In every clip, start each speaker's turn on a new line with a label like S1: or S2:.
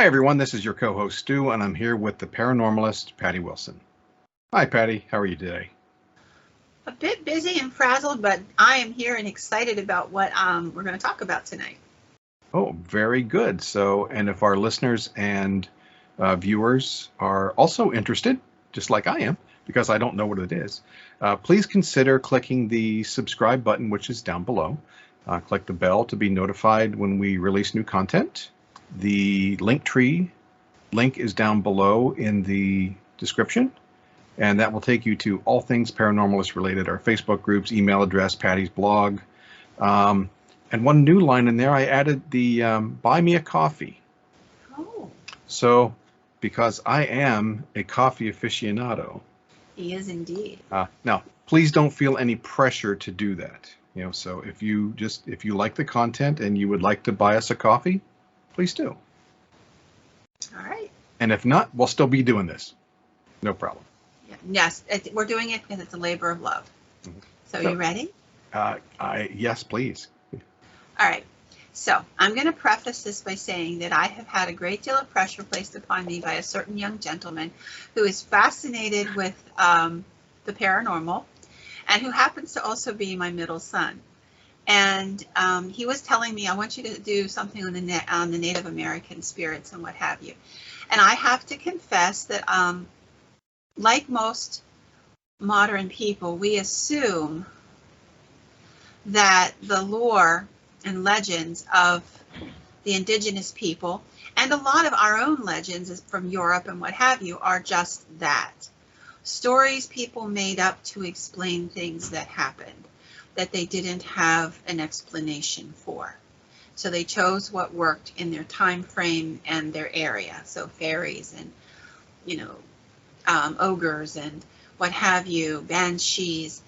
S1: Hi, everyone. This is your co-host, Stu, and I'm here with the paranormalist, Patty Wilson. Hi, Patty. How are you today?
S2: A bit busy and frazzled, but I am here and excited about what we're going to talk about tonight.
S1: Oh, very good. So, and if our listeners and viewers are also interested, just like I am, because I don't know what it is, please consider clicking the subscribe button, which is down below. Click the bell to be notified when we release new content. The Linktree link is down below in the description, and that will take you to all things paranormalist related, our Facebook groups, email address, Patty's blog. And one new line in there, I added the buy me a coffee.
S2: Oh.
S1: So, because I am a coffee aficionado.
S2: He is indeed.
S1: Now, please don't feel any pressure to do that. So if you like the content and you would like to buy us a coffee, please do.
S2: All right.
S1: And if not, we'll still be doing this. No problem.
S2: Yes, we're doing it because it's a labor of love. Mm-hmm. So you ready?
S1: Yes, please.
S2: All right. So I'm going to preface this by saying that I have had a great deal of pressure placed upon me by a certain young gentleman who is fascinated with the paranormal and who happens to also be my middle son. And he was telling me, I want you to do something on the Native American spirits and what have you. And I have to confess that like most modern people, we assume that the lore and legends of the indigenous people and a lot of our own legends from Europe and what have you are just that. Stories people made up to explain things that happened that they didn't have an explanation for. So they chose what worked in their time frame and their area. So fairies and, ogres and what have you, banshees,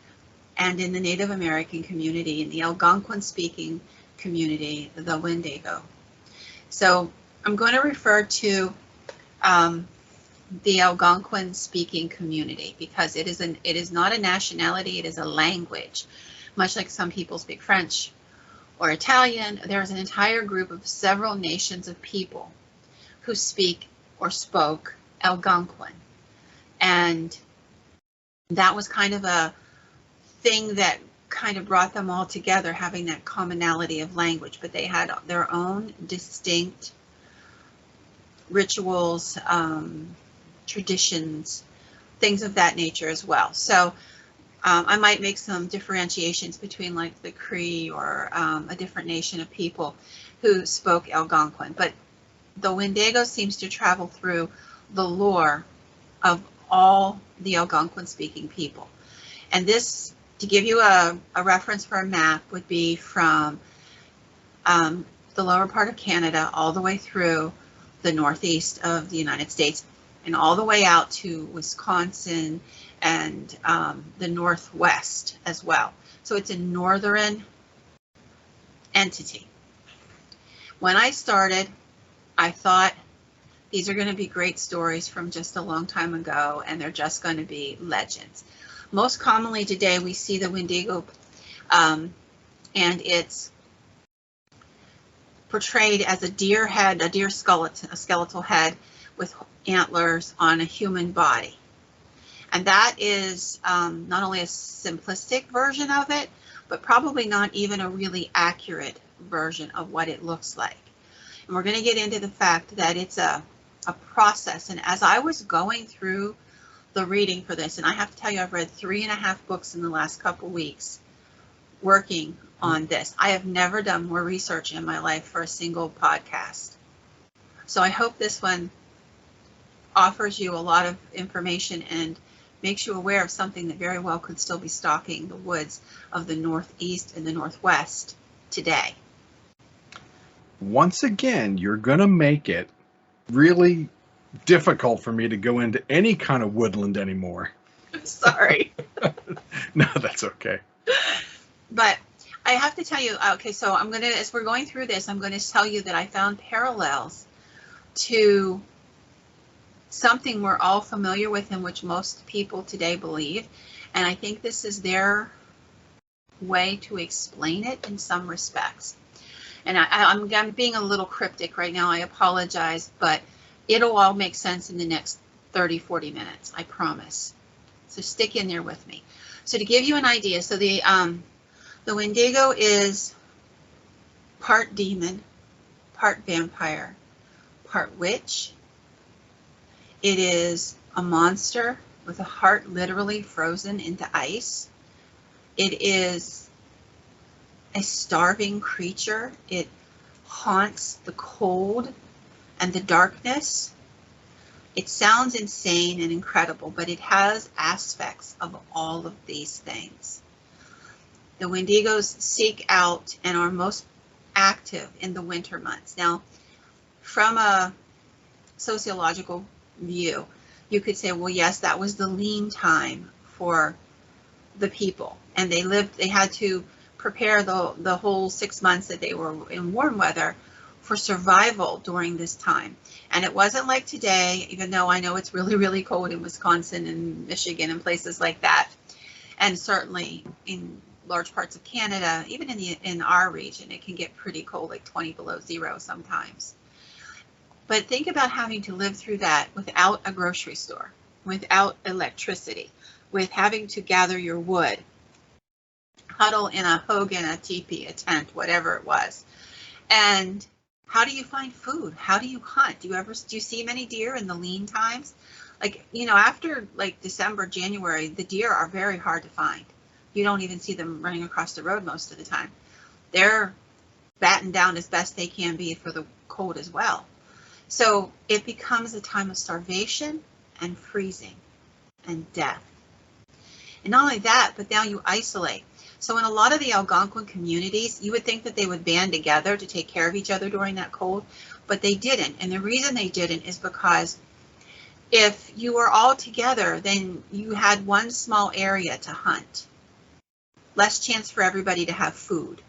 S2: and in the Native American community, in the Algonquin-speaking community, the Wendigo. So I'm going to refer to the Algonquin-speaking community because it is not a nationality, it is a language. Much like some people speak French or Italian, there is an entire group of several nations of people who speak or spoke Algonquin. And that was kind of a thing that kind of brought them all together, having that commonality of language, but they had their own distinct rituals, traditions, things of that nature as well. So I might make some differentiations between like the Cree or a different nation of people who spoke Algonquin, but the Wendigo seems to travel through the lore of all the Algonquin-speaking people. And this, to give you a reference for a map, would be from the lower part of Canada all the way through the northeast of the United States and all the way out to Wisconsin and the Northwest as well. So it's a northern entity. When I started, I thought these are going to be great stories from just a long time ago, and they're just going to be legends. Most commonly today, we see the Wendigo, and it's portrayed as a deer head, a deer skeleton, a skeletal head with antlers on a human body. And that is not only a simplistic version of it, but probably not even a really accurate version of what it looks like. And we're going to get into the fact that it's a process. And as I was going through the reading for this, and I have to tell you, I've read 3.5 books in the last couple weeks working on this. I have never done more research in my life for a single podcast. So I hope this one offers you a lot of information and makes you aware of something that very well could still be stalking the woods of the Northeast and the Northwest today.
S1: Once again, you're going to make it really difficult for me to go into any kind of woodland anymore.
S2: Sorry.
S1: No, that's okay.
S2: But I have to tell you, okay, so I'm going to, as we're going through this, I'm going to tell you that I found parallels to something we're all familiar with and which most people today believe. And I think this is their way to explain it in some respects. And I'm being a little cryptic right now. I apologize, but it'll all make sense in the next 30, 40 minutes. I promise. So stick in there with me. So to give you an idea, so the Wendigo is part demon, part vampire, part witch. It is a monster with a heart literally frozen into ice. It is a starving creature. It haunts the cold and the darkness. It sounds insane and incredible, but it has aspects of all of these things. The Wendigos seek out and are most active in the winter months. Now, from a sociological view, you could say, well, yes, that was the lean time for the people, and they had to prepare the whole 6 months that they were in warm weather for survival during this time. And it wasn't like today, even though I know it's really, really cold in Wisconsin and Michigan and places like that, and certainly in large parts of Canada, even in our region, it can get pretty cold, like 20 below zero sometimes. But think about having to live through that without a grocery store, without electricity, with having to gather your wood, huddle in a hogan, a teepee, a tent, whatever it was. And how do you find food? How do you hunt? Do you see many deer in the lean times? Like, after like December, January, the deer are very hard to find. You don't even see them running across the road most of the time. They're battened down as best they can be for the cold as well. So it becomes a time of starvation and freezing and death. And not only that, but now you isolate. So in a lot of the Algonquin communities, you would think that they would band together to take care of each other during that cold, but they didn't. And the reason they didn't is because if you were all together, then you had one small area to hunt. Less chance for everybody to have food.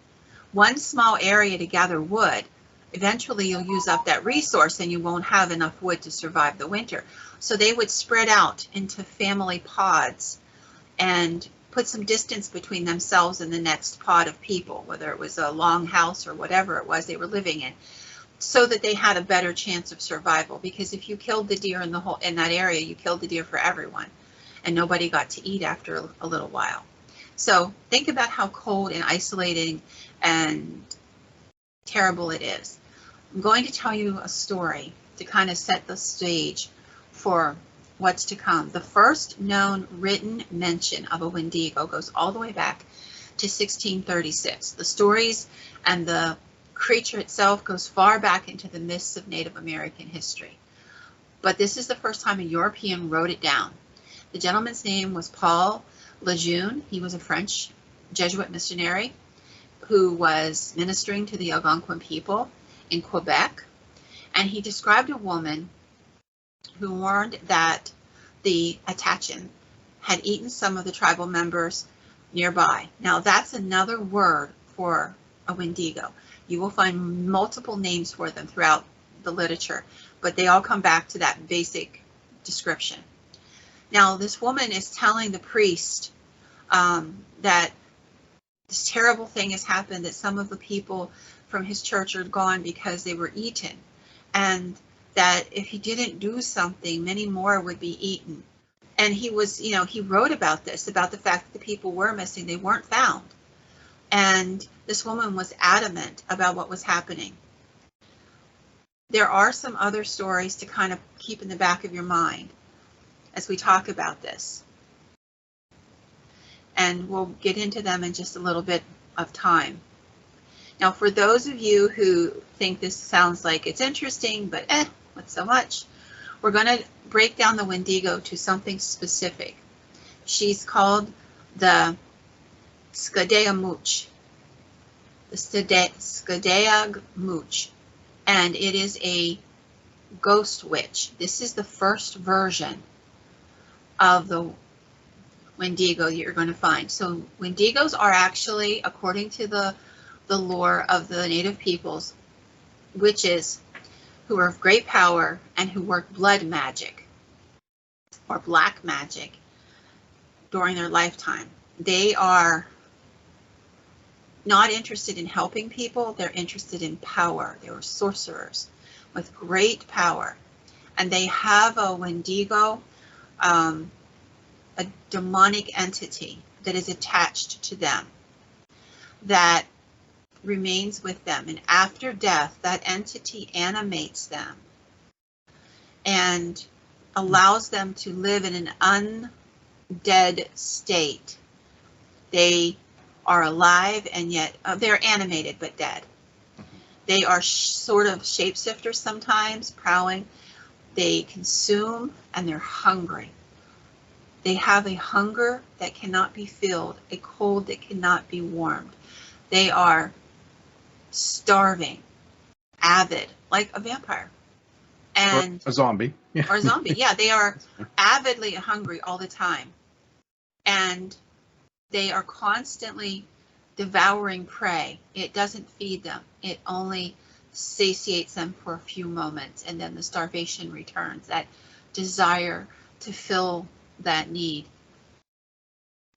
S2: One small area to gather wood. Eventually you'll use up that resource and you won't have enough wood to survive the winter. So they would spread out into family pods and put some distance between themselves and the next pod of people, whether it was a long house or whatever it was they were living in, so that they had a better chance of survival. Because if you killed the deer in that area, you killed the deer for everyone, and nobody got to eat after a little while. So think about how cold and isolating and terrible it is. I'm going to tell you a story to kind of set the stage for what's to come. The first known written mention of a Wendigo goes all the way back to 1636. The stories and the creature itself goes far back into the myths of Native American history. But this is the first time a European wrote it down. The gentleman's name was Paul Lejeune. He was a French Jesuit missionary who was ministering to the Algonquin people in Quebec. And he described a woman who warned that the Attachan had eaten some of the tribal members nearby. Now that's another word for a Wendigo. You will find multiple names for them throughout the literature, but they all come back to that basic description. Now this woman is telling the priest that this terrible thing has happened, that some of the people from his church are gone because they were eaten, and that if he didn't do something, many more would be eaten. And he was, he wrote about this, about the fact that the people were missing, they weren't found. And this woman was adamant about what was happening. There are some other stories to kind of keep in the back of your mind as we talk about this. And we'll get into them in just a little bit of time. Now, for those of you who think this sounds like it's interesting, but not so much, we're going to break down the Wendigo to something specific. She's called the Skadeamooch. The Skadeamooch. And it is a ghost witch. This is the first version of the Wendigo you're going to find. So Wendigos are actually, according to the lore of the native peoples, witches who are of great power and who work blood magic or black magic during their lifetime. They are not interested in helping people. They're interested in power. They were sorcerers with great power. And they have a Wendigo, a demonic entity that is attached to them that remains with them. And after death, that entity animates them and allows them to live in an undead state. They are alive and yet they're animated but dead. They are sort of shapeshifters sometimes, prowling. They consume and they're hungry. They have a hunger that cannot be filled, a cold that cannot be warmed. They are starving, avid, like a vampire. And
S1: or a zombie. Yeah.
S2: Or a zombie. Yeah, they are avidly hungry all the time. And they are constantly devouring prey. It doesn't feed them. It only satiates them for a few moments, and then the starvation returns, that desire to fill that need.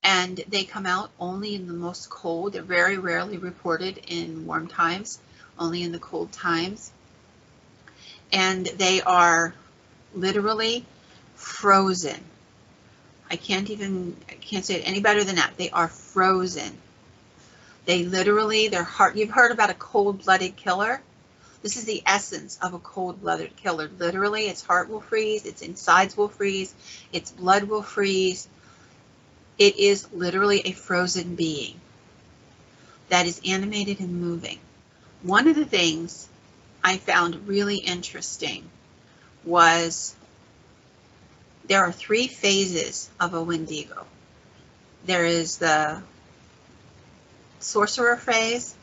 S2: And they come out only in the most cold. They're very rarely reported in warm times, only in the cold times. And they are literally frozen. I can't say it any better than that. They are frozen. They literally, their heart, you've heard about a cold-blooded killer? This is the essence of a cold-blooded killer. Literally, its heart will freeze, its insides will freeze, its blood will freeze. It is literally a frozen being that is animated and moving. One of the things I found really interesting was there are 3 phases of a Wendigo. There is the sorcerer phase,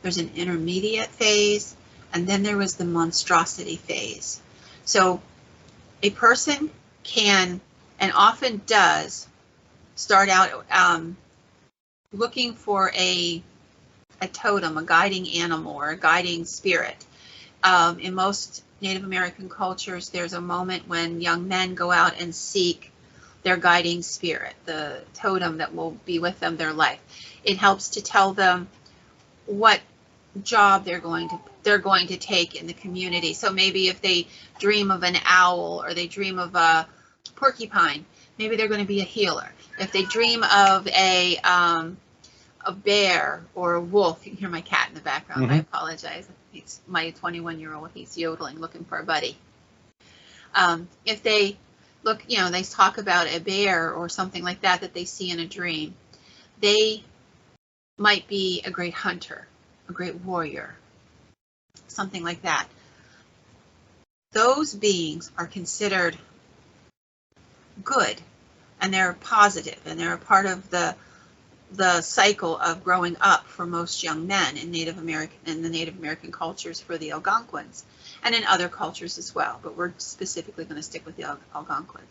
S2: there's an intermediate phase, and then there was the monstrosity phase. So a person can, and often does, start out looking for a totem, a guiding animal, or a guiding spirit. In most Native American cultures, there's a moment when young men go out and seek their guiding spirit, the totem that will be with them their life. It helps to tell them what job they're going to take in the community. So maybe if they dream of an owl or they dream of a porcupine, maybe they're going to be a healer. If they dream of a bear or a wolf, you can hear my cat in the background. Mm-hmm. I apologize. It's my 21-year-old. He's yodeling, looking for a buddy. If they look, they talk about a bear or something like that that they see in a dream, they might be a great hunter, a great warrior, something like that. Those beings are considered good, and they're positive, and they're a part of the cycle of growing up for most young men in the Native American cultures for the Algonquins, and in other cultures as well, but we're specifically going to stick with the Algonquins.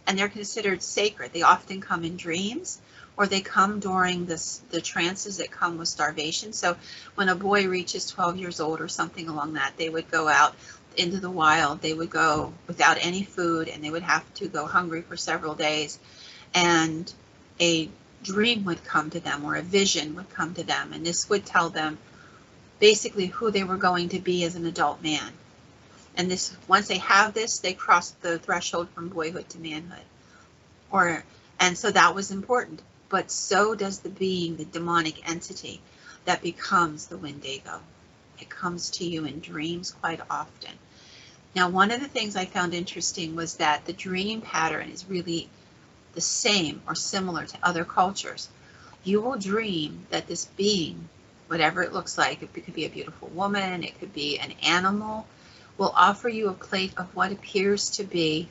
S2: And they're considered sacred. They often come in dreams, or they come during the trances that come with starvation. So when a boy reaches 12 years old or something along that, they would go out into the wild. They would go without any food, and they would have to go hungry for several days. And a dream would come to them, or a vision would come to them, and this would tell them basically who they were going to be as an adult man. And this, once they have this, they cross the threshold from boyhood to manhood. And so that was important. But so does the being, the demonic entity that becomes the Wendigo. It comes to you in dreams quite often. Now, one of the things I found interesting was that the dream pattern is really the same or similar to other cultures. You will dream that this being, whatever it looks like, it could be a beautiful woman, it could be an animal, will offer you a plate of what appears to be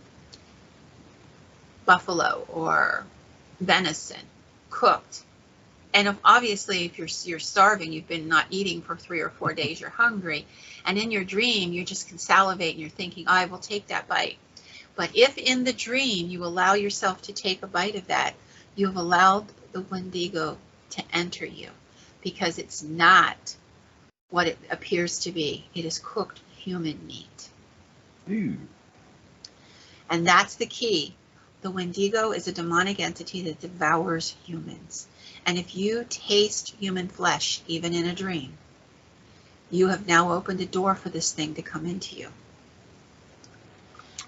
S2: buffalo or venison cooked. And obviously, if you're starving, you've been not eating for 3 or 4 days, you're hungry, and in your dream you just can salivate and you're thinking, I will take that bite. But if in the dream you allow yourself to take a bite of that, you've allowed the Wendigo to enter you, because it's not what it appears to be. It is cooked human meat.
S1: Ooh.
S2: And that's the key. The Wendigo is a demonic entity that devours humans. And if you taste human flesh, even in a dream, you have now opened a door for this thing to come into you.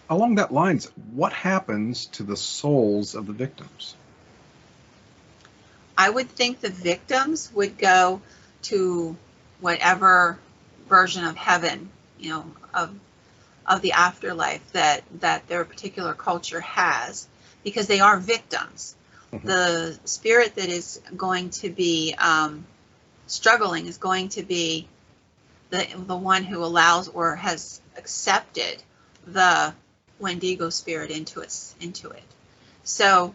S1: Along that lines, what happens to the souls of the victims?
S2: I would think the victims would go to whatever version of heaven, of the afterlife that their particular culture has, because they are victims.
S1: Mm-hmm.
S2: The spirit that is going to be struggling is going to be the one who allows or has accepted the Wendigo spirit into it. So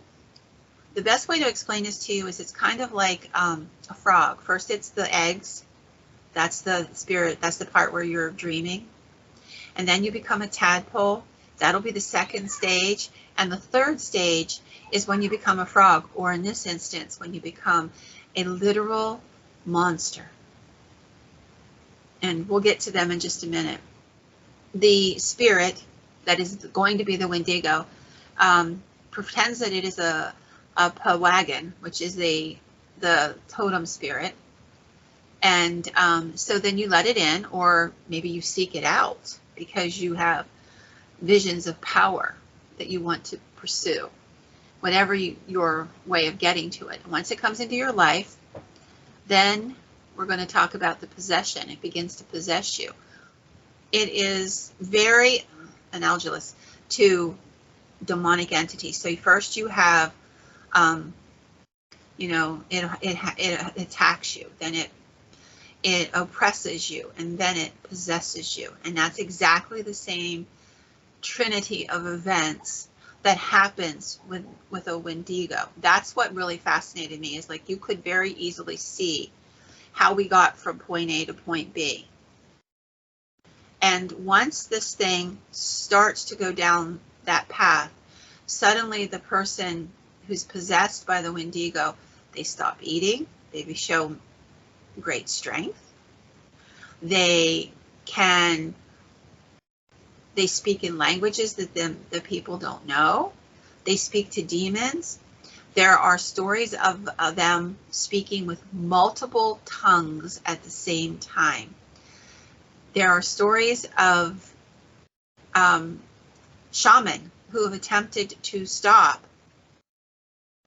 S2: the best way to explain this to you is it's kind of like a frog. First, it's the eggs. That's the spirit. That's the part where you're dreaming. And then you become a tadpole. That'll be the second stage. And the third stage is when you become a frog, or in this instance, when you become a literal monster. And we'll get to them in just a minute. The spirit that is going to be the Wendigo pretends that it is a pawagan, which is the totem spirit. And so then you let it in, or maybe you seek it out because you have visions of power that you want to pursue, whatever your way of getting to it. And once it comes into your life, then we're going to talk about the possession. It begins to possess you. It is very analogous to demonic entities. So first you have, it attacks you, then it oppresses you, and then it possesses you. And that's exactly the same trinity of events that happens with a Wendigo. That's what really fascinated me, is like you could very easily see how we got from point A to point B. And once this thing starts to go down that path, suddenly the person who's possessed by the Wendigo, they stop eating, they show great strength, they speak in languages that the people don't know, they speak to demons. There are stories of them speaking with multiple tongues at the same time. There are stories of shaman who have attempted to stop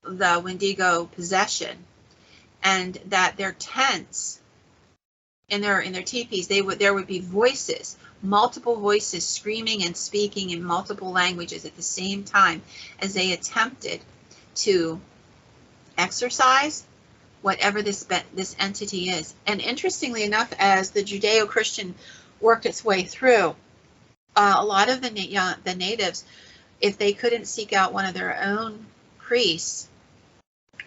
S2: the Wendigo possession, and that their tents, in their teepees, there would be voices, multiple voices screaming and speaking in multiple languages at the same time as they attempted to exorcise whatever this entity is. And interestingly enough, as the Judeo-Christian worked its way through, a lot of the natives, if they couldn't seek out one of their own priests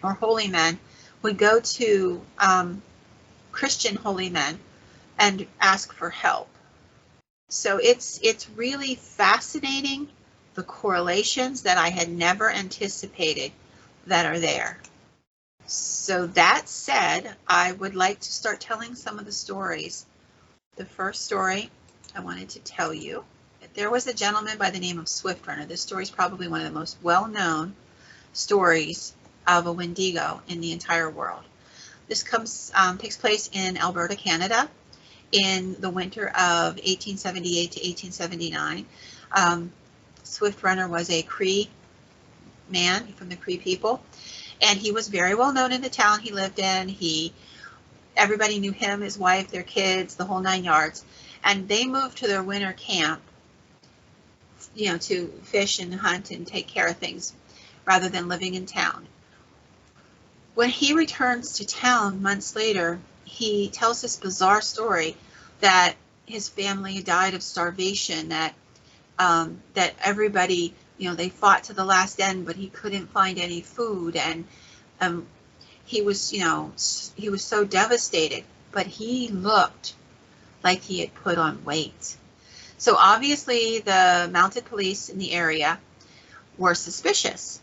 S2: or holy men, would go to Christian holy men and ask for help. So it's really fascinating, the correlations that I had never anticipated that are there. So that said, I would like to start telling some of the stories. The first story I wanted to tell you, there was a gentleman by the name of Swiftrunner. This story is probably one of the most well-known stories of a Wendigo in the entire world. This takes place in Alberta, Canada, in the winter of 1878 to 1879. Swiftrunner was a Cree man from the Cree people, and he was very well known in the town he lived in. Everybody knew him, his wife, their kids, the whole 9 yards. And they moved to their winter camp, to fish and hunt and take care of things rather than living in town. When he returns to town months later, he tells this bizarre story that his family died of starvation, that everybody, they fought to the last end, but he couldn't find any food, and he was so devastated, but he looked like he had put on weight. So obviously the mounted police in the area were suspicious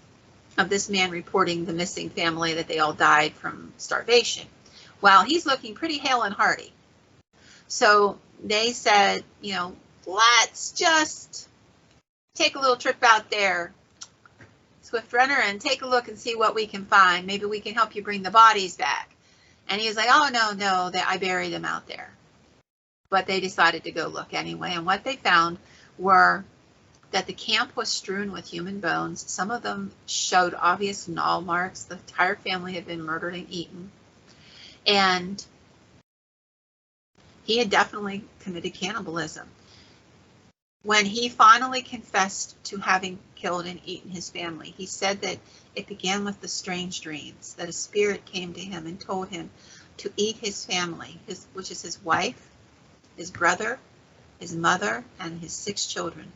S2: of this man reporting the missing family, that they all died from starvation, while he's looking pretty hale and hearty. So they said, let's just take a little trip out there, Swift Runner, and take a look and see what we can find. Maybe we can help you bring the bodies back. And he was like, oh, no, I buried them out there. But they decided to go look anyway. And what they found were that the camp was strewn with human bones. Some of them showed obvious gnaw marks. The entire family had been murdered and eaten. And he had definitely committed cannibalism. When he finally confessed to having killed and eaten his family, he said that it began with the strange dreams, that a spirit came to him and told him to eat his family, which is his wife, his brother, his mother, and his 6 children.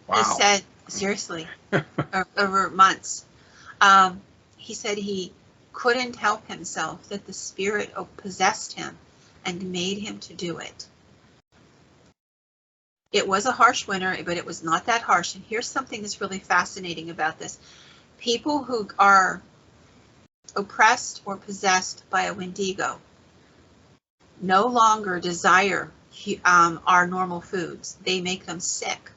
S1: Wow.
S2: He said, seriously, over months. He said he couldn't help himself, that the spirit possessed him and made him to do it. It was a harsh winter, but it was not that harsh. And here's something that's really fascinating about this. People who are oppressed or possessed by a Wendigo no longer desire our normal foods. They make them sick.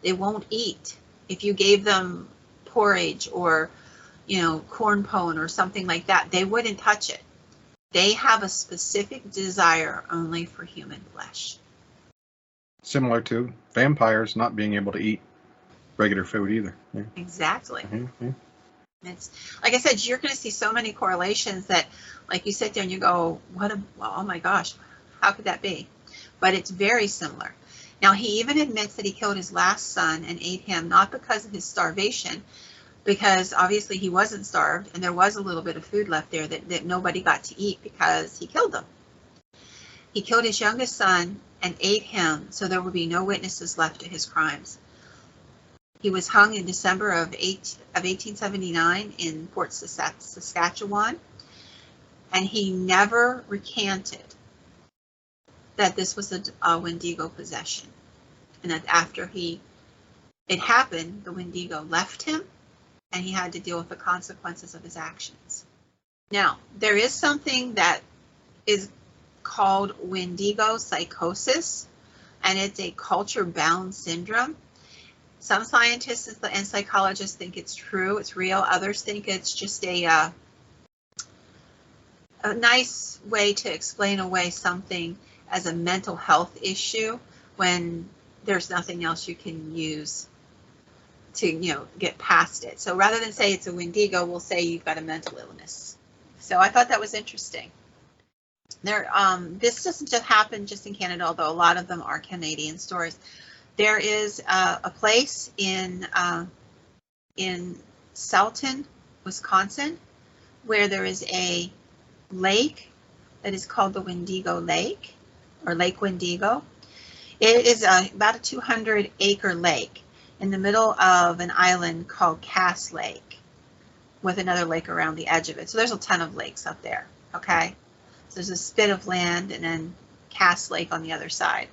S2: They won't eat. If you gave them porridge or, corn pone or something like that, they wouldn't touch it. They have a specific desire only for human flesh.
S1: Similar to vampires not being able to eat regular food either. Yeah.
S2: Exactly.
S1: Mm-hmm.
S2: It's like I said, you're going to see so many correlations that, like, you sit there and you go, oh my gosh, how could that be? But it's very similar. Now, he even admits that he killed his last son and ate him, not because of his starvation, because obviously he wasn't starved and there was a little bit of food left there that nobody got to eat because he killed them. He killed his youngest son and ate him, so there would be no witnesses left to his crimes. He was hung in December of 1879 in Port Saskatchewan, and he never recanted that this was a Wendigo possession, and that after it happened, the Wendigo left him, and he had to deal with the consequences of his actions. Now, there is something that is called Wendigo psychosis, and it's a culture-bound syndrome. Some scientists and psychologists think it's true, it's real. Others think it's just a nice way to explain away something as a mental health issue when there's nothing else you can use to, get past it. So rather than say it's a Wendigo, we'll say you've got a mental illness. So I thought that was interesting. This doesn't just happen just in Canada, although a lot of them are Canadian stories. There is a place in Salton, Wisconsin, where there is a lake that is called the Wendigo Lake, or Lake Wendigo. It is about a 200-acre lake in the middle of an island called Cass Lake, with another lake around the edge of it. So there's a ton of lakes up there, okay? So there's a spit of land and then Cass Lake on the other side.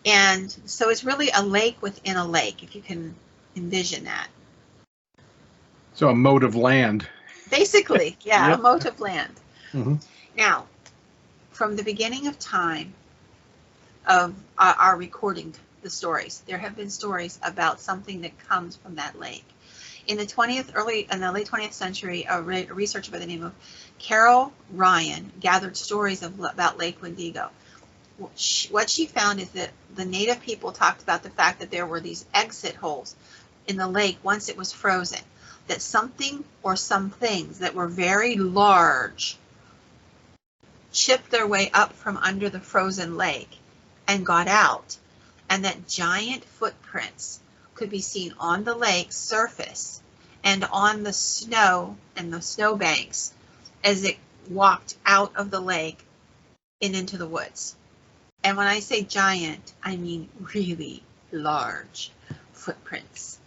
S2: And so it's really a lake within a lake, if you can envision that.
S1: So a moat of land.
S2: Basically, yeah,
S1: Yep.
S2: a moat of land.
S1: Mm-hmm.
S2: Now, from the beginning of time of our recording the stories, there have been stories about something that comes from that lake. In the late 20th century, a researcher by the name of Carol Ryan gathered stories about Lake Wendigo. What she found is that the native people talked about the fact that there were these exit holes in the lake once it was frozen, that something or some things that were very large chipped their way up from under the frozen lake and got out, and that giant footprints could be seen on the lake's surface and on the snow and the snowbanks as it walked out of the lake and into the woods. And when I say giant, I mean really large footprints.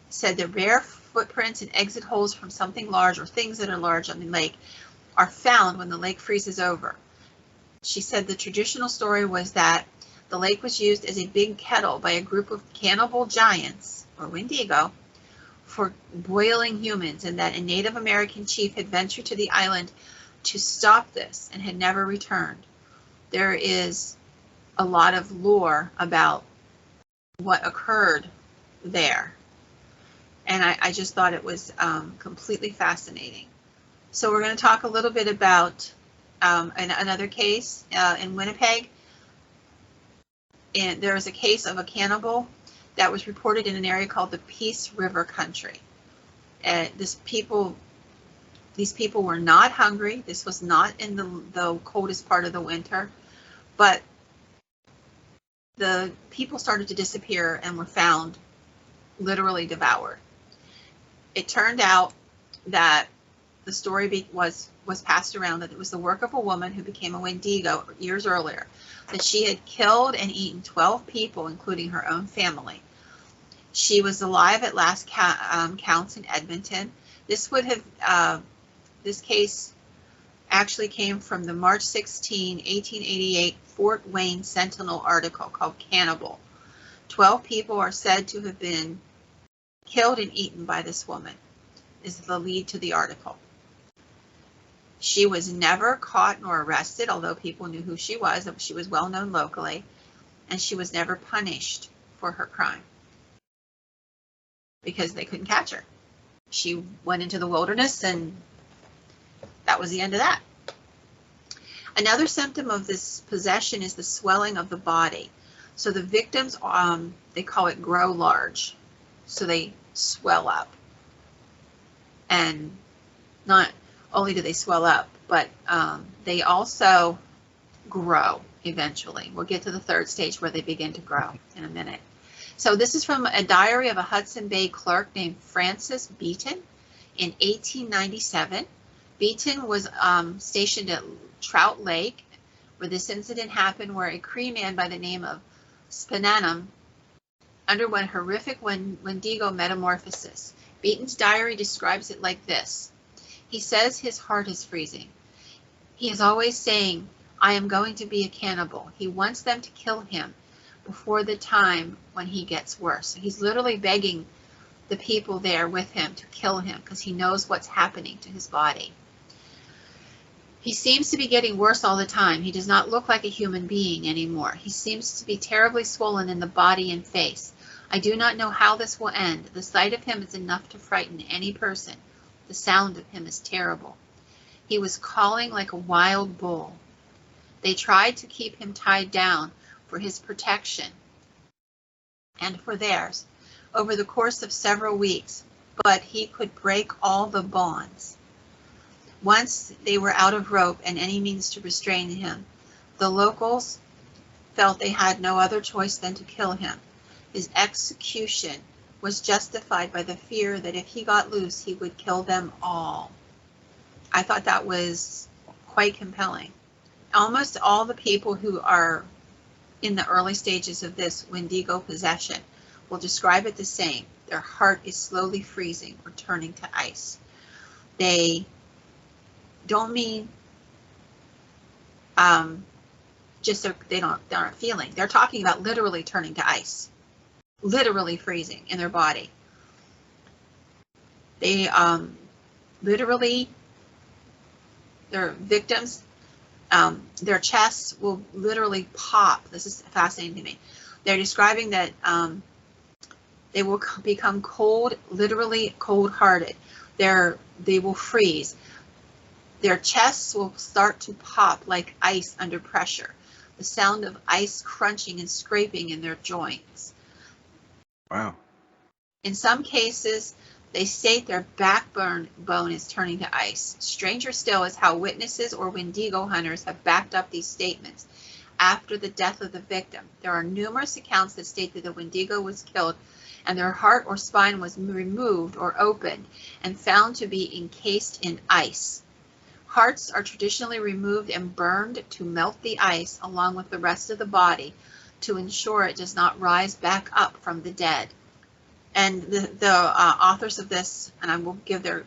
S2: Said the rare footprints and exit holes from something large or things that are large on the lake are found when the lake freezes over. She said the traditional story was that the lake was used as a big kettle by a group of cannibal giants, or Wendigo, for boiling humans, and that a Native American chief had ventured to the island to stop this and had never returned. There is a lot of lore about what occurred there. And I just thought it was completely fascinating. So we're going to talk a little bit about another case in Winnipeg. And there was a case of a cannibal that was reported in an area called the Peace River Country. These people were not hungry. This was not in the coldest part of the winter, but the people started to disappear and were found literally devoured. It turned out that the story was passed around that it was the work of a woman who became a Wendigo years earlier, that she had killed and eaten 12 people, including her own family. She was alive at last counts in Edmonton. This case actually came from the March 16, 1888 Fort Wayne Sentinel article called Cannibal. 12 people are said to have been killed and eaten by this woman, is the lead to the article. She was never caught nor arrested, although people knew who she was. She was well known locally, and she was never punished for her crime because they couldn't catch her. She went into the wilderness, and that was the end of that. Another symptom of this possession is the swelling of the body. So the victims, they call it grow large. So they swell up. And not only do they swell up, but they also grow eventually. We'll get to the third stage where they begin to grow in a minute. So this is from a diary of a Hudson Bay clerk named Francis Beaton in 1897. Beaton was stationed at Trout Lake, where this incident happened, where a Cree man by the name of Spananum underwent horrific Wendigo metamorphosis. Beaton's diary describes it like this. He says his heart is freezing. He is always saying, I am going to be a cannibal. He wants them to kill him before the time when he gets worse. So he's literally begging the people there with him to kill him because he knows what's happening to his body. He seems to be getting worse all the time. He does not look like a human being anymore. He seems to be terribly swollen in the body and face. I do not know how this will end. The sight of him is enough to frighten any person. The sound of him is terrible. He was calling like a wild bull. They tried to keep him tied down for his protection and for theirs over the course of several weeks, but he could break all the bonds. Once they were out of rope and any means to restrain him, the locals felt they had no other choice than to kill him. His execution was justified by the fear that if he got loose, he would kill them all. I thought that was quite compelling. Almost all the people who are in the early stages of this Wendigo possession will describe it the same. Their heart is slowly freezing or turning to ice. They don't mean just they aren't feeling. They're talking about literally turning to ice, literally freezing in their body. They literally, their victims, their chests will literally pop. This is fascinating to me. They're describing that they will become cold, literally cold-hearted. They will freeze. Their chests will start to pop like ice under pressure. The sound of ice crunching and scraping in their joints.
S1: Wow.
S2: In some cases, they state their backbone is turning to ice. Stranger still is how witnesses or Wendigo hunters have backed up these statements after the death of the victim. There are numerous accounts that state that the Wendigo was killed and their heart or spine was removed or opened and found to be encased in ice. Hearts are traditionally removed and burned to melt the ice along with the rest of the body to ensure it does not rise back up from the dead. And the authors of this, and I will give their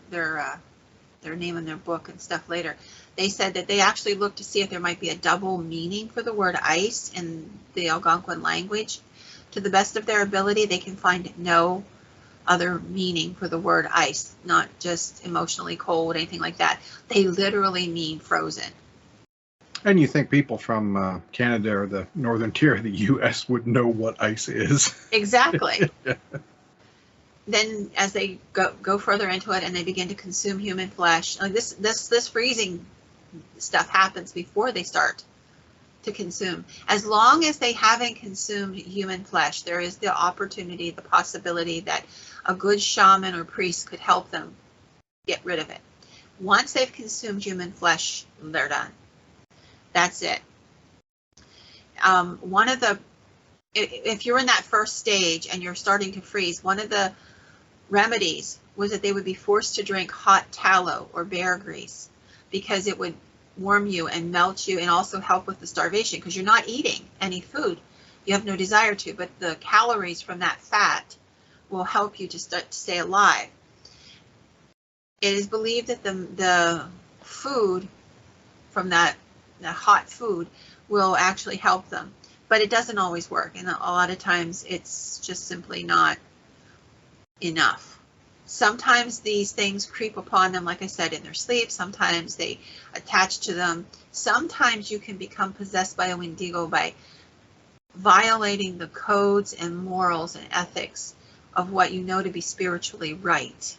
S2: name and their book and stuff later, they said that they actually looked to see if there might be a double meaning for the word ice in the Algonquin language. To the best of their ability, they can find no other meaning for the word ice, not just emotionally cold, anything like that. They literally mean frozen.
S1: And you think people from Canada or the northern tier of the U.S. would know what ice is.
S2: Exactly. then as they go further into it and they begin to consume human flesh, like this freezing stuff happens before they start to consume. As long as they haven't consumed human flesh, there is the opportunity, the possibility that a good shaman or priest could help them get rid of it. Once they've consumed human flesh, they're done. That's it. If you're in that first stage and you're starting to freeze, one of the remedies was that they would be forced to drink hot tallow or bear grease, because it would warm you and melt you and also help with the starvation, because you're not eating any food. You have no desire to, but the calories from that fat will help you to stay alive. It is believed that the food from that hot food will actually help them, but it doesn't always work, and a lot of times it's just simply not enough. Sometimes these things creep upon them, like I said, in their sleep. Sometimes they attach to them. Sometimes you can become possessed by a Wendigo by violating the codes and morals and ethics of what you know to be spiritually right.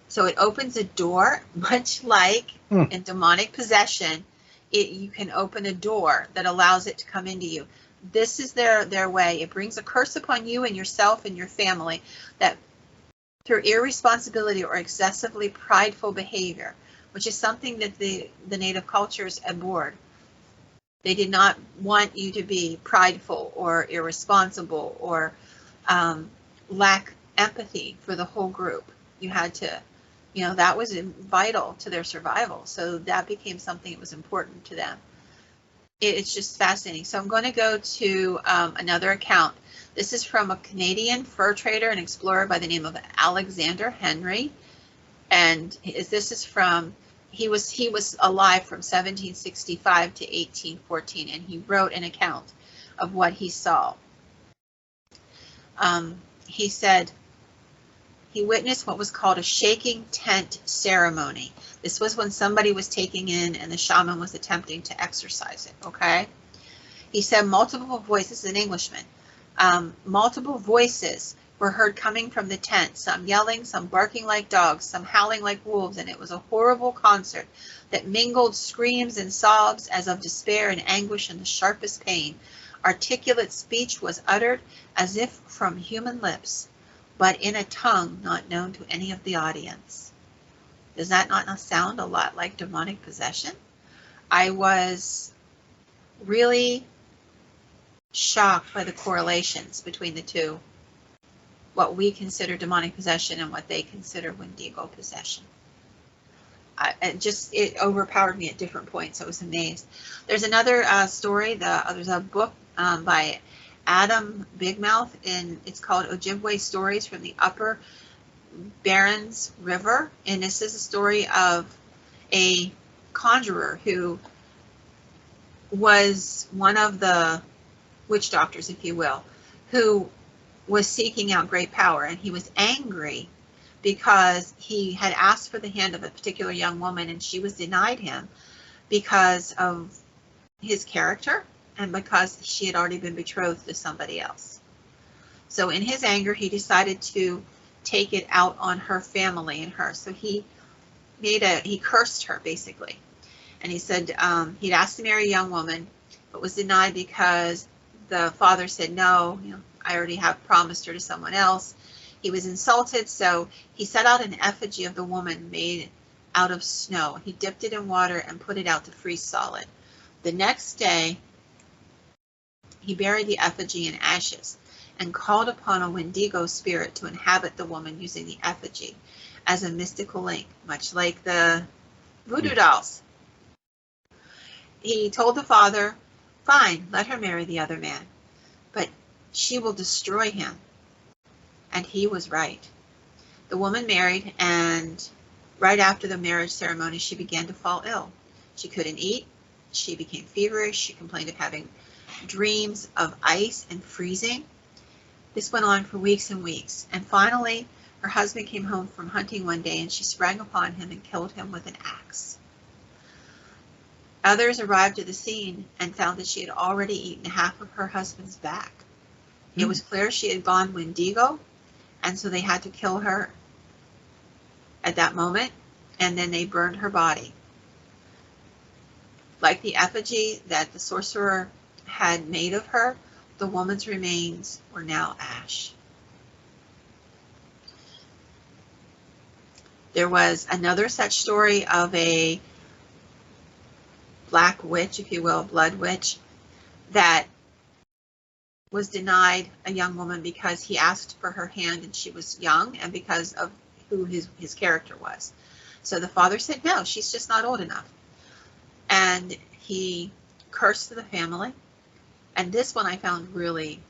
S2: So it opens a door, much like in demonic possession, you can open a door that allows it to come into you. This is their way. It brings a curse upon you and yourself and your family, that through irresponsibility or excessively prideful behavior, which is something that the native cultures abhorred. They did not want you to be prideful or irresponsible or lack empathy for the whole group. You had to, that was vital to their survival. So that became something that was important to them. It's just fascinating. So I'm going to go to another account. This is from a Canadian fur trader and explorer by the name of Alexander Henry, and this is from he was alive from 1765 to 1814, and he wrote an account of what he saw. He said he witnessed what was called a shaking tent ceremony. This was when somebody was taken in and the shaman was attempting to exorcise it. Okay, he said multiple voices, an Englishman. Multiple voices were heard coming from the tent, some yelling, some barking like dogs, some howling like wolves, and it was a horrible concert that mingled screams and sobs as of despair and anguish and the sharpest pain. Articulate speech was uttered as if from human lips, but in a tongue not known to any of the audience. Does that not sound a lot like demonic possession? I was really shocked by the correlations between the two, what we consider demonic possession and what they consider Wendigo possession. It overpowered me at different points. I was amazed. There's another story. There's a book by Adam Bigmouth, and it's called Ojibwe Stories from the Upper Barrens River, and this is a story of a conjurer who was one of the witch doctors, if you will, who was seeking out great power, and he was angry because he had asked for the hand of a particular young woman and she was denied him because of his character and because she had already been betrothed to somebody else. So in his anger, he decided to take it out on her family and her. So he cursed her basically, and he said he'd asked to marry a young woman but was denied because the father said, no, I already have promised her to someone else. He was insulted, so he set out an effigy of the woman made out of snow. He dipped it in water and put it out to freeze solid. The next day, he buried the effigy in ashes and called upon a Wendigo spirit to inhabit the woman using the effigy as a mystical link, much like the voodoo dolls. He told the father, fine, let her marry the other man, but she will destroy him. And he was right. The woman married, and right after the marriage ceremony, she began to fall ill. She couldn't eat. She became feverish. She complained of having dreams of ice and freezing. This went on for weeks and weeks. And finally, her husband came home from hunting one day, and she sprang upon him and killed him with an axe. Others arrived at the scene and found that she had already eaten half of her husband's back. It was clear she had gone Wendigo, And so they had to kill her at that moment, and then they burned her body. Like the effigy that the sorcerer had made of her, the woman's remains were now ash. There was another such story of a black witch, if you will, blood witch, that was denied a young woman because he asked for her hand and she was young, and because of who his character was. So the father said, no, she's just not old enough. And he cursed the family. And this one I found really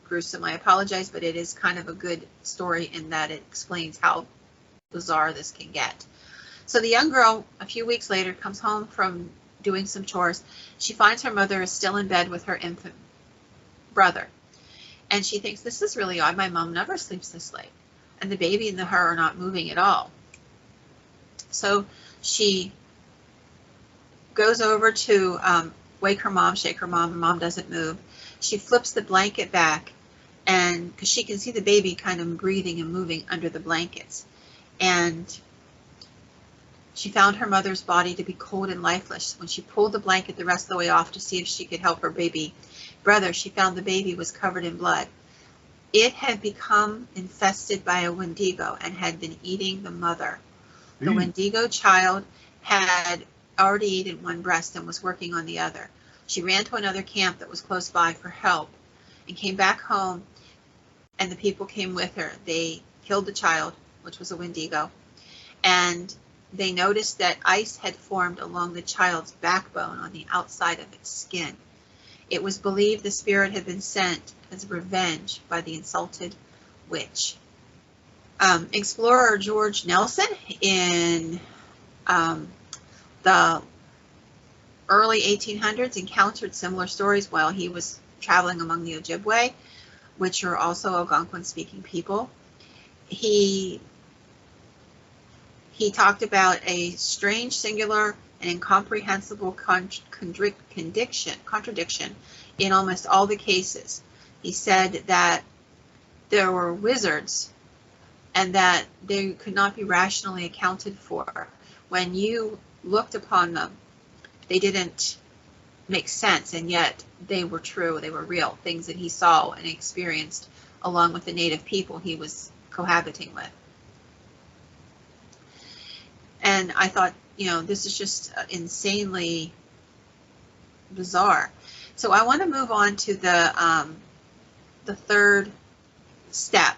S2: gruesome. I apologize, but it is kind of a good story in that it explains how bizarre this can get. So the young girl, a few weeks later, comes home from doing some chores. She finds her mother is still in bed with her infant brother. And she thinks, this is really odd. My mom never sleeps this late. And the baby and her are not moving at all. So she goes over to wake her mom, shake her mom. Her mom doesn't move. She flips the blanket back, and because she can see the baby kind of breathing and moving under the blankets. And she found her mother's body to be cold and lifeless. When she pulled the blanket the rest of the way off to see if she could help her baby brother, she found the baby was covered in blood. It had become infested by a Wendigo and had been eating the mother. The Wendigo child had already eaten one breast and was working on the other. She ran to another camp that was close by for help and came back home, and the people came with her. They killed the child, which was a Wendigo, and they noticed that ice had formed along the child's backbone on the outside of its skin. It was believed the spirit had been sent as revenge by the insulted witch. Explorer George Nelson in the early 1800s encountered similar stories while he was traveling among the Ojibwe, which are also Algonquin-speaking people. He talked about a strange, singular, and incomprehensible contradiction in almost all the cases. He said that there were wizards and that they could not be rationally accounted for. When you looked upon them, they didn't make sense, and yet they were true, they were real, things that he saw and experienced along with the native people he was cohabiting with. And I thought, this is just insanely bizarre. So I want to move on to the third step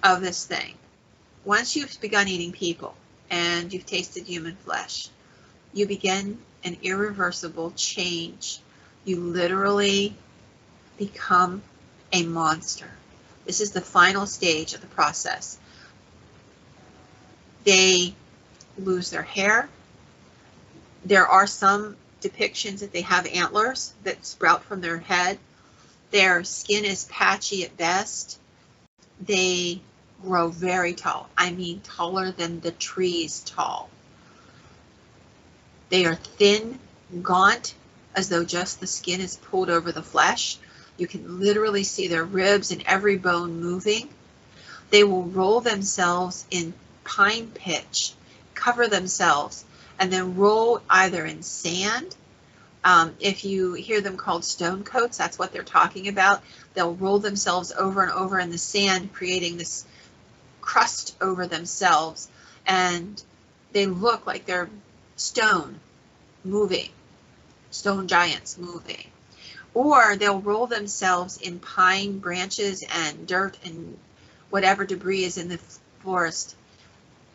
S2: of this thing. Once you've begun eating people and you've tasted human flesh, you begin an irreversible change. You literally become a monster. This is the final stage of the process. They lose their hair. There are some depictions that they have antlers that sprout from their head. Their skin is patchy at best. They grow very tall. I mean, taller than the trees tall. They are thin, gaunt, as though just the skin is pulled over the flesh. You can literally see their ribs and every bone moving. They will roll themselves in pine pitch, cover themselves, and then roll either in sand. If you hear them called stone coats, that's what they're talking about. They'll roll themselves over and over in the sand, creating this crust over themselves, and they look like they're stone moving, stone giants moving. Or they'll roll themselves in pine branches and dirt and whatever debris is in the forest,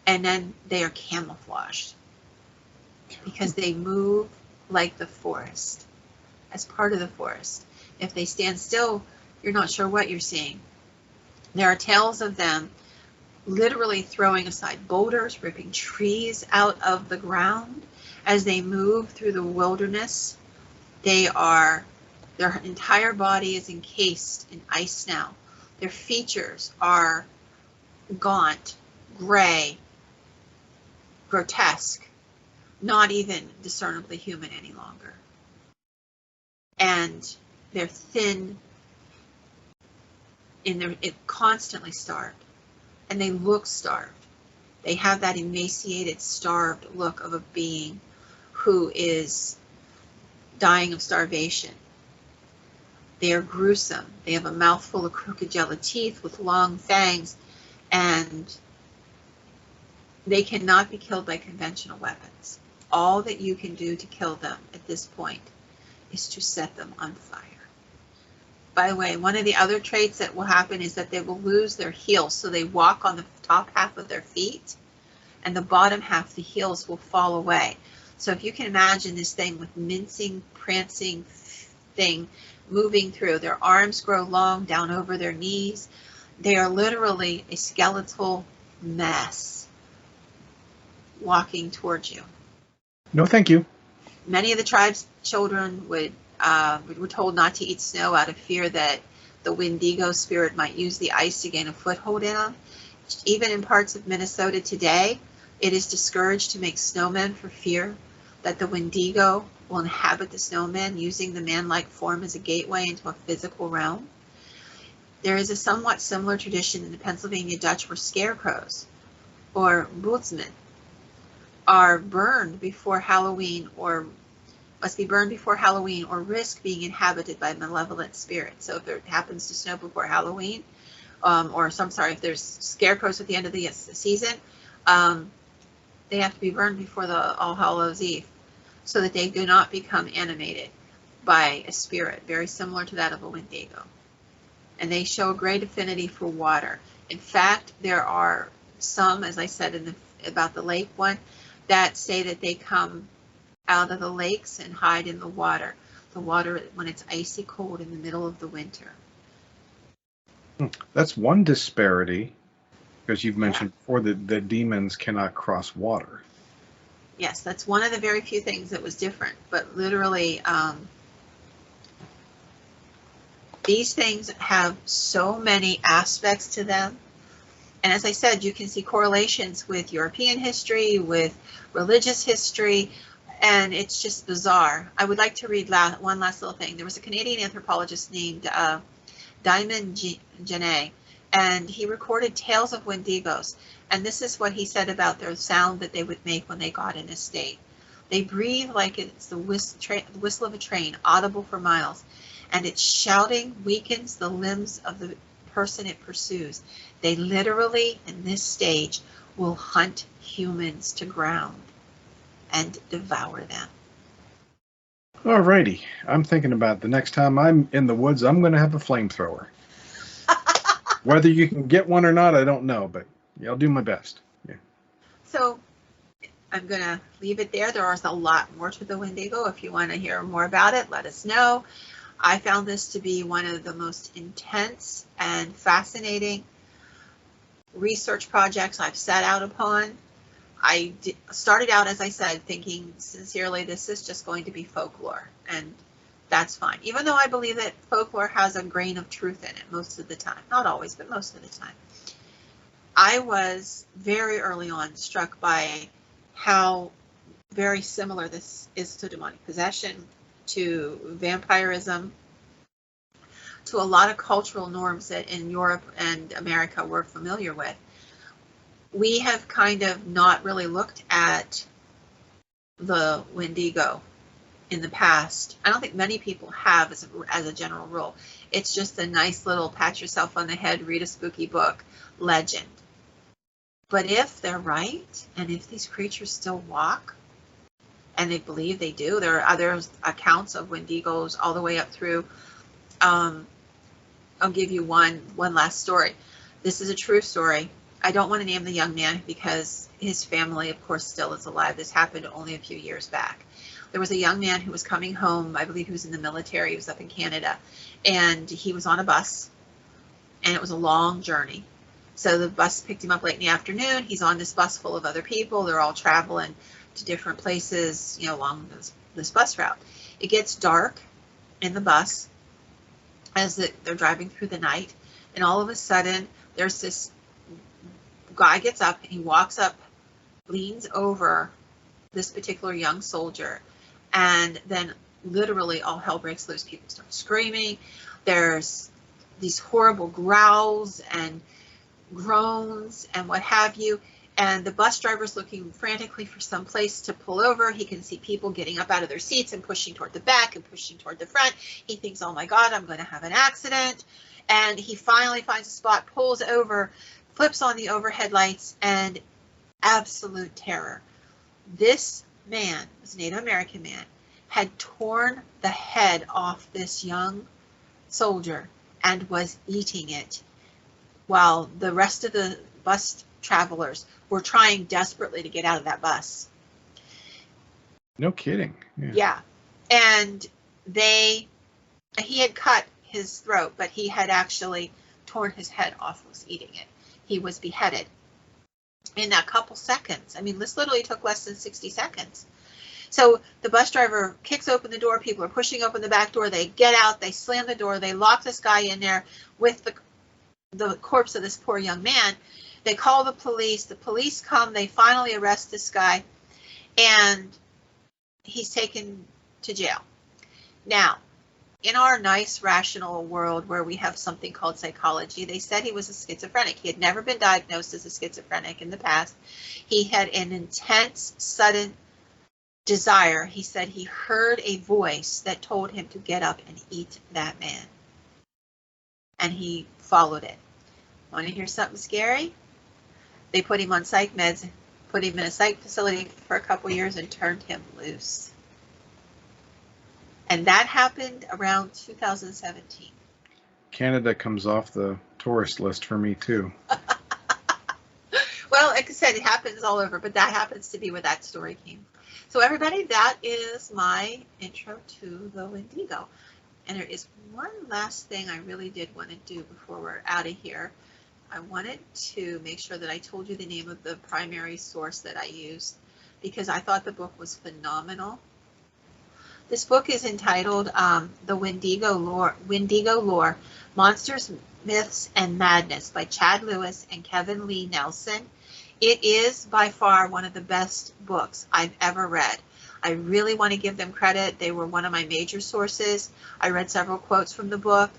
S2: and then they are camouflaged because they move like the forest, as part of the forest. If they stand still, you're not sure what you're seeing. There are tales of them literally throwing aside boulders, ripping trees out of the ground as they move through the wilderness. Their entire body is encased in ice now. Their features are gaunt, gray, grotesque, not even discernibly human any longer. And they're thin, it constantly starved. and they look starved. They have that emaciated, starved look of a being who is dying of starvation. They are gruesome. They have a mouthful of crooked yellow teeth with long fangs, and they cannot be killed by conventional weapons. All that you can do to kill them at this point is to set them on fire. By the way, one of the other traits that will happen is that they will lose their heels. So they walk on the top half of their feet, and the bottom half, the heels, will fall away. So if you can imagine this thing with mincing, prancing thing moving through, their arms grow long down over their knees. They are literally a skeletal mess walking towards you.
S1: No, thank you.
S2: Many of the tribe's children were told not to eat snow out of fear that the Wendigo spirit might use the ice to gain a foothold in them. Even in parts of Minnesota today, it is discouraged to make snowmen for fear that the Wendigo will inhabit the snowman, using the man-like form as a gateway into a physical realm. There is a somewhat similar tradition in the Pennsylvania Dutch where scarecrows, or bootsmen, are burned before Halloween, or must be burned before Halloween, or risk being inhabited by malevolent spirits. So if it happens to snow before Halloween, if there's scarecrows at the end of the season, they have to be burned before the All Hallows Eve, so that they do not become animated by a spirit, very similar to that of a Wendigo. And they show a great affinity for water. In fact, there are some, as I said about the lake one, that say that they come out of the lakes and hide in the water when it's icy cold in the middle of the winter.
S1: That's one disparity, because you've mentioned before that the demons cannot cross water.
S2: Yes, that's one of the very few things that was different. But literally, these things have so many aspects to them. And as I said, you can see correlations with European history, with religious history, and it's just bizarre. I would like to read one last little thing. There was a Canadian anthropologist named Diamond Genet, and he recorded tales of Wendigos. And this is what he said about their sound that they would make when they got in a state. They breathe like it's the whistle of a train, audible for miles, and its shouting weakens the limbs of the person it pursues. They literally, in this stage, will hunt humans to ground and devour them.
S1: Alrighty, I'm thinking about the next time I'm in the woods, I'm going to have a flamethrower. Whether you can get one or not, I don't know, but I'll do my best. Yeah.
S2: So I'm going to leave it there. There is a lot more to the Wendigo. If you want to hear more about it, let us know. I found this to be one of the most intense and fascinating research projects I've set out upon. I started out, as I said, thinking sincerely this is just going to be folklore, and that's fine. Even though I believe that folklore has a grain of truth in it most of the time. Not always, but most of the time. I was very early on struck by how very similar this is to demonic possession, to vampirism, to a lot of cultural norms that in Europe and America we're familiar with. We have kind of not really looked at the Wendigo in the past. I don't think many people have as a general rule. It's just a nice little pat yourself on the head, read a spooky book legend. But if they're right, and if these creatures still walk, and they believe they do, there are other accounts of Wendigos all the way up through. I'll give you one last story. This is a true story. I don't want to name the young man because his family, of course, still is alive. This happened only a few years back. There was a young man who was coming home. I believe he was in the military. He was up in Canada. And he was on a bus. And it was a long journey. So the bus picked him up late in the afternoon. He's on this bus full of other people. They're all traveling to different places, along this bus route. It gets dark in the bus as they're driving through the night. And all of a sudden, there's this guy gets up, he walks up, leans over this particular young soldier, and then literally all hell breaks loose. People start screaming. There's these horrible growls, and groans and what have you. And the bus driver's looking frantically for some place to pull over. He can see people getting up out of their seats and pushing toward the back and pushing toward the front. He thinks, oh my God, I'm going to have an accident. And he finally finds a spot, pulls over, flips on the overhead lights, and absolute terror. This man, this Native American man, had torn the head off this young soldier and was eating it while the rest of the bus travelers were trying desperately to get out of that bus.
S1: No kidding.
S2: Yeah. And he had cut his throat, but he had actually torn his head off, was eating it. He was beheaded in that couple seconds. I mean, this literally took less than 60 seconds. So the bus driver kicks open the door. People are pushing open the back door. They get out. They slam the door. They lock this guy in there with the corpse of this poor young man. They call the police. The police come. They finally arrest this guy, and he's taken to jail. Now, in our nice, rational world where we have something called psychology, they said he was a schizophrenic. He had never been diagnosed as a schizophrenic in the past. He had an intense, sudden desire. He said he heard a voice that told him to get up and eat that man. And he followed it. Want to hear something scary? They put him on psych meds, put him in a psych facility for a couple years, and turned him loose. And that happened around 2017.
S1: Canada comes off the tourist list for me too.
S2: Well, like I said, it happens all over, but that happens to be where that story came from. So everybody, that is my intro to the Wendigo. And there is one last thing I really did want to do before we're out of here. I wanted to make sure that I told you the name of the primary source that I used, because I thought the book was phenomenal. This book is entitled The Wendigo Lore, Monsters, Myths, and Madness by Chad Lewis and Kevin Lee Nelson. It is by far one of the best books I've ever read. I really want to give them credit. They were one of my major sources. I read several quotes from the book,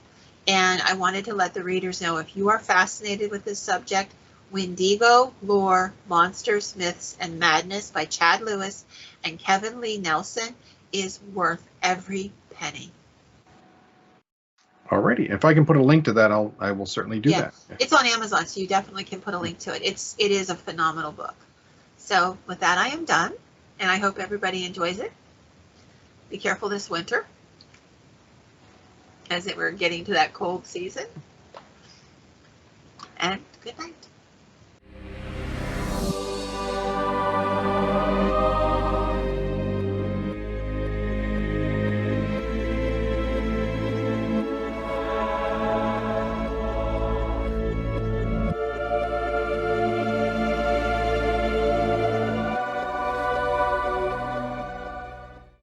S2: and I wanted to let the readers know, if you are fascinated with this subject, Wendigo Lore, Monsters, Myths, and Madness by Chad Lewis and Kevin Lee Nelson is worth every penny.
S1: Alrighty, if I can put a link to that, I will certainly do that.
S2: It's on Amazon, so you definitely can put a link to it. It is a phenomenal book. So with that, I am done, and I hope everybody enjoys it. Be careful this winter, as we're getting to that cold season. And good night.